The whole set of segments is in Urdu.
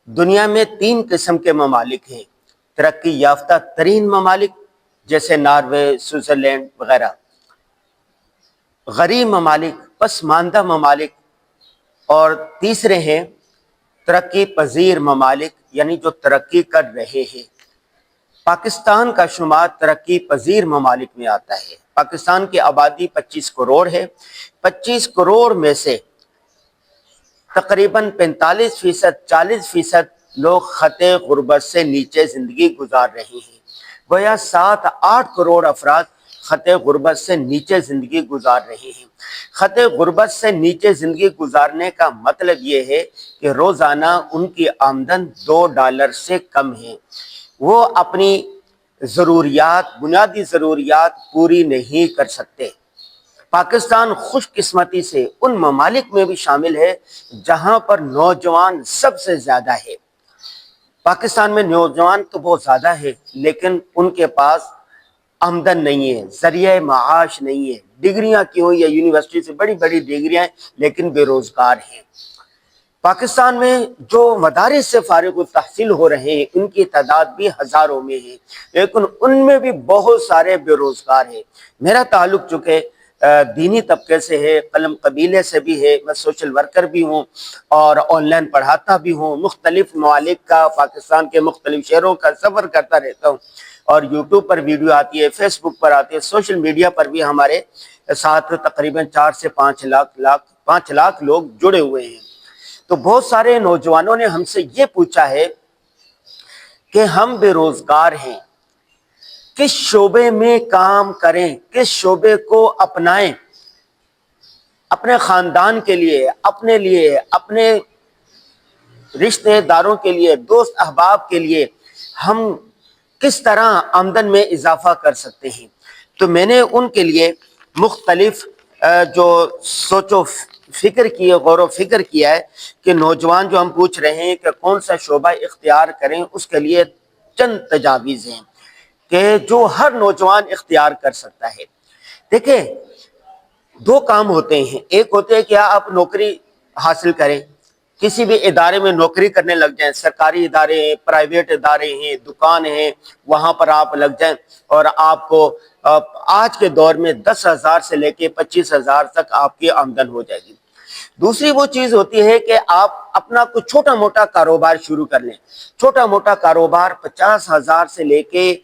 دنیا میں تین قسم کے ممالک ہیں: ترقی یافتہ ترین ممالک جیسے ناروے، سوئٹزرلینڈ وغیرہ، غریب ممالک، پسماندہ ممالک، اور تیسرے ہیں ترقی پذیر ممالک، یعنی جو ترقی کر رہے ہیں۔ پاکستان کا شمار ترقی پذیر ممالک میں آتا ہے۔ پاکستان کی آبادی 25 کروڑ ہے۔ 25 کروڑ میں سے تقریباً 45%، 40% لوگ خطے غربت سے نیچے زندگی گزار رہے ہیں۔ گویا 7-8 کروڑ افراد خطے غربت سے نیچے زندگی گزار رہے ہیں۔ خطے غربت سے نیچے زندگی گزارنے کا مطلب یہ ہے کہ روزانہ ان کی آمدن $2 سے کم ہے۔ وہ اپنی ضروریات، بنیادی ضروریات پوری نہیں کر سکتے۔ پاکستان خوش قسمتی سے ان ممالک میں بھی شامل ہے جہاں پر نوجوان سب سے زیادہ ہے۔ پاکستان میں نوجوان تو بہت زیادہ ہے، لیکن ان کے پاس آمدن نہیں ہے، ذریعہ معاش نہیں ہے۔ ڈگریاں کی ہوئی یا یونیورسٹی سے بڑی بڑی ڈگریاں ہیں، لیکن بے روزگار ہیں۔ پاکستان میں جو مدارس سے فارغ التحصیل ہو رہے ہیں، ان کی تعداد بھی ہزاروں میں ہے، لیکن ان میں بھی بہت سارے بے روزگار ہیں۔ میرا تعلق چونکہ دینی طبقے سے ہے، قلم قبیلے سے بھی ہے، میں سوشل ورکر بھی ہوں اور آن لائن پڑھاتا بھی ہوں، مختلف ممالک کا، پاکستان کے مختلف شہروں کا سفر کرتا رہتا ہوں، اور یوٹیوب پر ویڈیو آتی ہے، فیس بک پر آتی ہے، سوشل میڈیا پر بھی ہمارے ساتھ تقریباً 4 سے 5 لاکھ لوگ جڑے ہوئے ہیں۔ تو بہت سارے نوجوانوں نے ہم سے یہ پوچھا ہے کہ ہم بے روزگار ہیں، کس شعبے میں کام کریں، کس شعبے کو اپنائیں، اپنے خاندان کے لیے، اپنے رشتہ داروں کے لیے، دوست احباب کے لیے ہم کس طرح آمدن میں اضافہ کر سکتے ہیں۔ تو میں نے ان کے لیے مختلف جو سوچ و فکر کی ہے، غور و فکر کیا ہے کہ نوجوان جو ہم پوچھ رہے ہیں کہ کون سا شعبہ اختیار کریں، اس کے لیے چند تجاویز ہیں کہ جو ہر نوجوان اختیار کر سکتا ہے۔ دیکھیں، 2 کام ہوتے ہیں۔ ایک ہوتے ہیں کہ آپ نوکری حاصل کریں، کسی بھی ادارے میں نوکری کرنے لگ جائیں، سرکاری ادارے ہیں، پرائیویٹ ادارے ہیں، دکان ہیں، وہاں پر آپ لگ جائیں اور آپ کو آج کے دور میں 10,000 سے لے کے 25,000 تک آپ کی آمدن ہو جائے گی۔ دوسری وہ چیز ہوتی ہے کہ آپ اپنا کچھ چھوٹا موٹا کاروبار شروع کر لیں۔ چھوٹا موٹا کاروبار 50,000 سے لے کے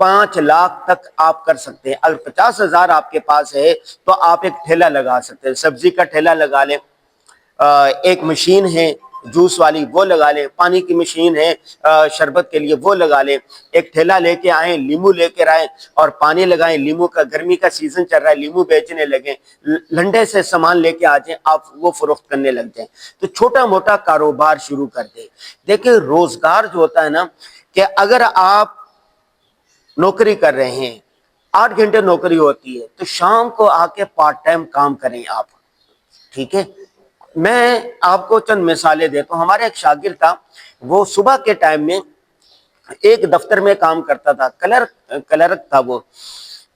5 لاکھ تک آپ کر سکتے ہیں۔ اگر 50,000 آپ کے پاس ہے تو آپ ایک ٹھیلا لگا سکتے ہیں، سبزی کا ٹھیلا لگا لیں، ایک مشین ہے جوس والی وہ لگا لیں، پانی کی مشین ہے شربت کے لیے وہ لگا لیں، ایک ٹھیلا لے کے آئیں، لیمو لے کے آئیں اور پانی لگائیں، لیمو کا گرمی کا سیزن چل رہا ہے، لیمو بیچنے لگیں، لنڈے سے سامان لے کے آ جائیں، آپ وہ فروخت کرنے لگ جائیں۔ تو چھوٹا موٹا کاروبار شروع کر دیں۔ دیکھیں، روزگار جو ہوتا ہے نا، کہ اگر آپ نوکری کر رہے ہیں، 8 گھنٹے نوکری ہوتی ہے، تو شام کو آ کے پارٹ ٹائم کام کریں آپ، ٹھیک ہے۔ میں آپ کو چند مثالیں دیتا ہوں۔ ہمارے ایک شاگرد تھا، وہ صبح کے ٹائم میں ایک دفتر میں کام کرتا تھا، کلرک تھا وہ،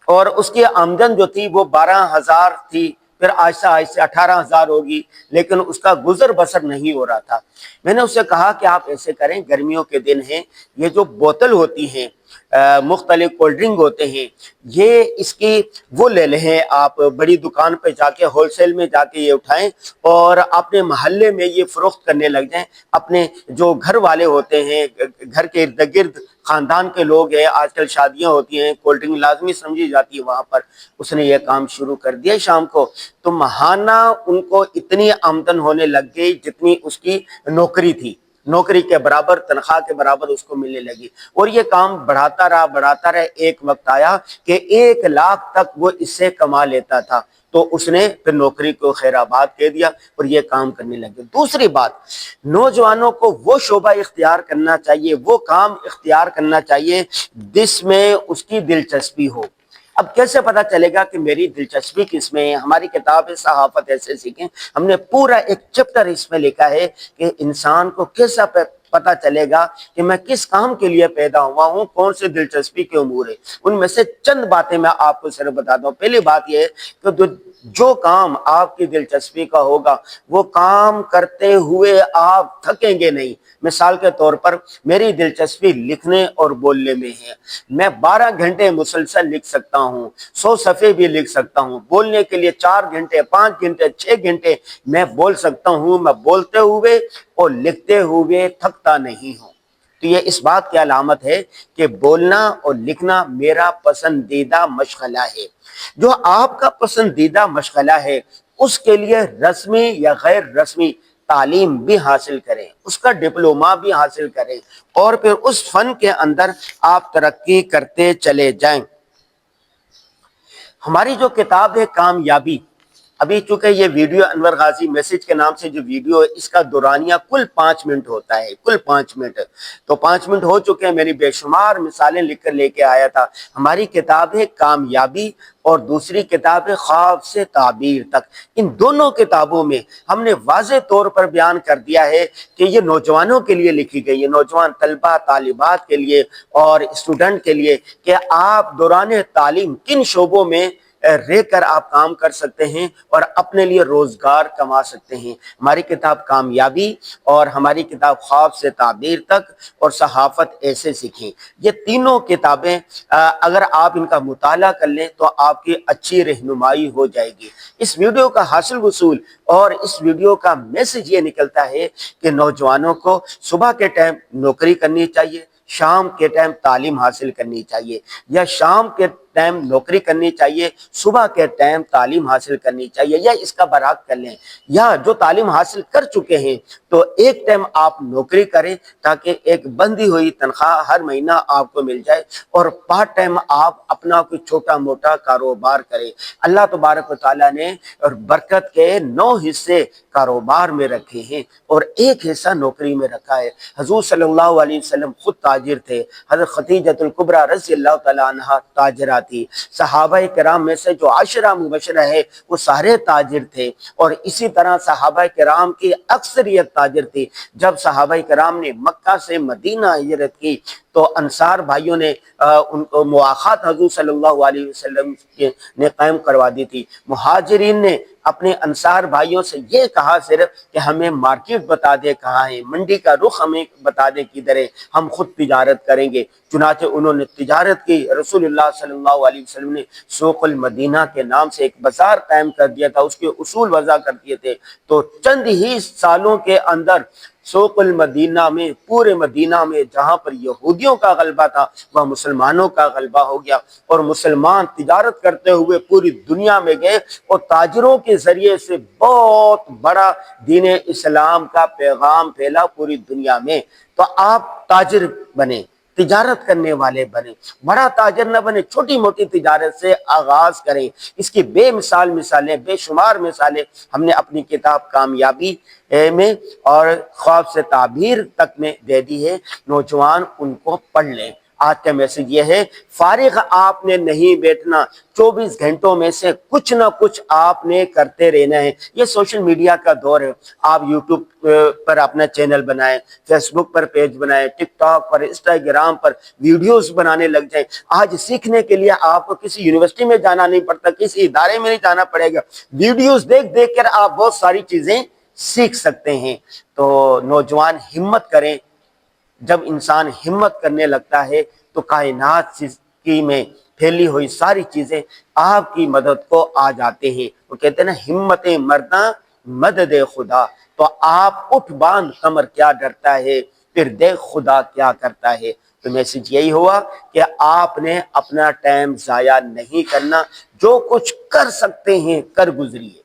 اور اس کی آمدن جو تھی وہ 12,000 تھی، پھر آہستہ آہستہ 18,000 ہوگی، لیکن اس کا گزر بسر نہیں ہو رہا تھا۔ میں نے اس سے کہا کہ آپ ایسے کریں، گرمیوں کے دن ہیں، یہ جو بوتل ہوتی ہیں، مختلف کولڈ ڈرنک ہوتے ہیں، یہ اس کی وہ لے لیں، آپ بڑی دکان پہ جا کے، ہول سیل میں جا کے یہ اٹھائیں اور اپنے محلے میں یہ فروخت کرنے لگ جائیں۔ اپنے جو گھر والے ہوتے ہیں، گھر کے ارد گرد خاندان کے لوگ ہیں، آج کل شادیاں ہوتی ہیں، کولڈ ڈرنک لازمی سمجھی جاتی ہے وہاں پر، اس نے یہ کام شروع کر دیا شام کو، تو ماہانہ ان کو اتنی آمدن ہونے لگ گئی جتنی اس کی نوکری تھی، نوکری کے برابر، تنخواہ کے برابر اس کو ملنے لگی، اور یہ کام بڑھاتا رہا۔ ایک وقت آیا کہ 1 لاکھ تک وہ اس سے کما لیتا تھا، تو اس نے پھر نوکری کو خیر آباد کہہ دیا اور یہ کام کرنے لگے۔ دوسری بات، نوجوانوں کو وہ شعبہ اختیار کرنا چاہیے، وہ کام اختیار کرنا چاہیے جس میں اس کی دلچسپی ہو۔ اب کیسے پتا چلے گا کہ میری دلچسپی کس میں ہے؟ ہماری کتاب ہے صحافت ایسے سیکھیں، ہم نے پورا ایک چیپٹر اس میں لکھا ہے کہ انسان کو کیسا پتا چلے گا کہ میں کس کام کے لیے پیدا ہوا ہوں، کون سے دلچسپی کے امور ہے۔ ان میں سے چند باتیں میں آپ کو صرف بتا دوں۔ پہلی بات یہ ہے کہ جو کام آپ کی دلچسپی کا ہوگا وہ کام کرتے ہوئے آپ تھکیں گے نہیں۔ مثال کے طور پر میری دلچسپی لکھنے اور بولنے میں ہے، میں 12 گھنٹے مسلسل لکھ سکتا ہوں، 100 صفحے بھی لکھ سکتا ہوں، بولنے کے لیے 4 گھنٹے 5 گھنٹے 6 گھنٹے میں بول سکتا ہوں، میں بولتے ہوئے اور لکھتے ہوئے تھکتا نہیں ہوں۔ تو یہ اس بات کی علامت ہے کہ بولنا اور لکھنا میرا پسندیدہ مشغلہ ہے۔ جو آپ کا پسندیدہ مشغلہ ہے اس کے لیے رسمی یا غیر رسمی تعلیم بھی حاصل کریں، اس کا ڈپلومہ بھی حاصل کریں اور پھر اس فن کے اندر آپ ترقی کرتے چلے جائیں۔ ہماری جو کتاب ہے کامیابی، ابھی چونکہ یہ ویڈیو انور غازی میسج کے نام سے جو ویڈیو ہے اس کا دورانیہ کل 5 منٹ ہوتا ہے، کل 5 منٹ، تو 5 منٹ ہو چکے ہیں۔ میری بے شمار مثالیں لکھ کر لے کے آیا تھا۔ ہماری کتاب ہے کامیابی اور دوسری کتاب ہے خواب سے تعبیر تک۔ ان دونوں کتابوں میں ہم نے واضح طور پر بیان کر دیا ہے کہ یہ نوجوانوں کے لیے لکھی گئی ہے، نوجوان طلبہ طالبات کے لیے اور اسٹوڈنٹ کے لیے، کہ آپ دوران تعلیم کن شعبوں میں رہ کر آپ کام کر سکتے ہیں اور اپنے لیے روزگار کما سکتے ہیں۔ ہماری کتاب کامیابی اور ہماری کتاب خواب سے تعبیر تک اور صحافت ایسے سیکھیں، یہ تینوں کتابیں اگر آپ ان کا مطالعہ کر لیں تو آپ کی اچھی رہنمائی ہو جائے گی۔ اس ویڈیو کا حاصل وصول اور اس ویڈیو کا میسج یہ نکلتا ہے کہ نوجوانوں کو صبح کے ٹائم نوکری کرنی چاہیے، شام کے ٹائم تعلیم حاصل کرنی چاہیے، یا شام کے ٹائم نوکری کرنی چاہیے، صبح کے ٹائم تعلیم حاصل کرنی چاہیے، یا اس کا برعکس کر لیں، یا جو تعلیم حاصل کر چکے ہیں تو ایک ٹائم آپ نوکری کریں تاکہ ایک بندھی ہوئی تنخواہ ہر مہینہ آپ کو مل جائے، اور پارٹ ٹائم آپ اپنا کوئی چھوٹا موٹا کاروبار کریں۔ اللہ تبارک و تعالیٰ نے برکت کے 9 حصے کاروبار میں رکھے ہیں اور ایک حصہ نوکری میں رکھا ہے۔ حضور صلی اللہ علیہ وسلم خود تاجر تھے، حضرت خدیجۃ الکبریٰ رضی اللہ تعالیٰ عنہا تاجرہ تھی، صحابہ کرام میں سے جو 10 مبشرہ ہے وہ سارے تاجر تھے، اور اسی طرح صحابہ کرام کی اکثریت تاجر تھی۔ جب صحابہ کرام نے مکہ سے مدینہ ہجرت کی تو انصار بھائیوں نے ان کو مواخات حضور صلی اللہ علیہ وسلم نے قائم کروا دی تھی۔ مہاجرین نے اپنے انصار بھائیوں سے یہ کہا صرف کہ ہمیں مارکیٹ بتا دے کہاں ہے، منڈی کا رخ ہمیں بتا دے کدھر ہے، ہم خود تجارت کریں گے۔ چنانچہ انہوں نے تجارت کی۔ رسول اللہ صلی اللہ علیہ وسلم نے سوق المدینہ کے نام سے ایک بازار قائم کر دیا تھا، اس کے اصول وضع کر دیے تھے، تو چند ہی سالوں کے اندر سوق المدینہ میں، پورے مدینہ میں جہاں پر یہودیوں کا غلبہ تھا وہ مسلمانوں کا غلبہ ہو گیا، اور مسلمان تجارت کرتے ہوئے پوری دنیا میں گئے اور تاجروں کے ذریعے سے بہت بڑا دین اسلام کا پیغام پھیلا پوری دنیا میں۔ تو آپ تاجر بنے، تجارت کرنے والے بنے، بڑا تاجر نہ بنے، چھوٹی موٹی تجارت سے آغاز کریں۔ اس کی بے مثال مثالیں، بے شمار مثالیں ہم نے اپنی کتاب کامیابی میں اور خواب سے تعبیر تک میں دے دی ہے، نوجوان ان کو پڑھ لیں۔ آج کا میسج یہ ہے، فارغ آپ نے نہیں بیٹھنا، 24 گھنٹوں میں سے کچھ نہ کچھ آپ نے کرتے رہنا ہے۔ یہ سوشل میڈیا کا دور ہے، آپ یوٹیوب پر اپنا چینل بنائیں، فیس بک پر پیج بنائیں، ٹک ٹاک پر، انسٹاگرام پر ویڈیوز بنانے لگ جائیں۔ آج سیکھنے کے لیے آپ کو کسی یونیورسٹی میں جانا نہیں پڑتا، کسی ادارے میں نہیں جانا پڑے گا، ویڈیوز دیکھ دیکھ کر آپ بہت ساری چیزیں سیکھ سکتے ہیں۔ تو نوجوان ہمت کریں، جب انسان ہمت کرنے لگتا ہے تو کائنات کی میں پھیلی ہوئی ساری چیزیں آپ کی مدد کو آ جاتے ہیں۔ وہ کہتے ہیں نا، ہمت مرداں مدد خدا، تو آپ اٹھ باندھ کمر کیا ڈرتا ہے، پھر دیکھ خدا کیا کرتا ہے۔ تو میسج یہی ہوا کہ آپ نے اپنا ٹائم ضائع نہیں کرنا، جو کچھ کر سکتے ہیں کر گزریے۔